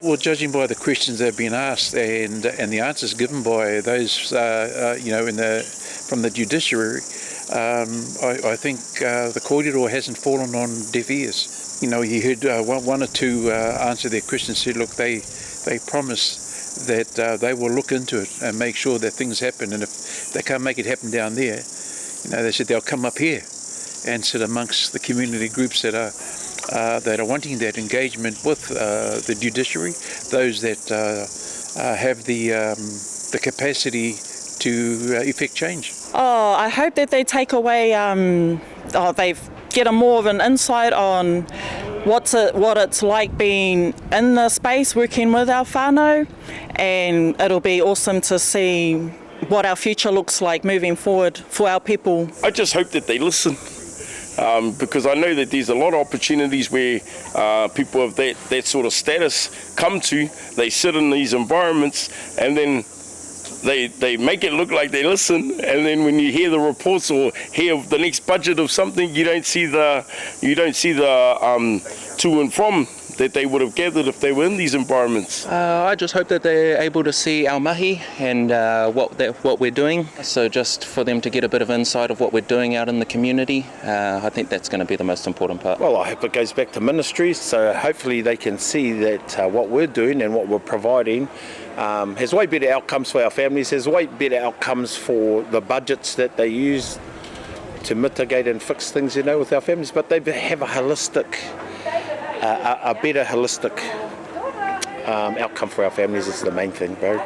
Well, judging by the questions that have been asked and the answers given by those, from the judiciary, I think the kōrero hasn't fallen on deaf ears. You heard one or two answer their questions, said, look, they promise that they will look into it and make sure that things happen. And if they can't make it happen down there, they said they'll come up here and sit amongst the community groups that are wanting that engagement with the judiciary, those that have the capacity to effect change. Oh, I hope that they take away, they get a more of an insight on what it's like being in the space working with our whānau, and it'll be awesome to see what our future looks like moving forward for our people. I just hope that they listen. Because I know that there's a lot of opportunities where people of that sort of status come to, they sit in these environments and then they make it look like they listen, and then when you hear the reports or hear the next budget of something, you don't see the to and from that they would have gathered if they were in these environments. I just hope that they're able to see our mahi and what we're doing. So just for them to get a bit of insight of what we're doing out in the community, I think that's going to be the most important part. Well, I hope it goes back to ministries, so hopefully they can see that what we're doing and what we're providing has way better outcomes for our families, has way better outcomes for the budgets that they use to mitigate and fix things, with our families, but they have a better holistic outcome for our families is the main thing, bro.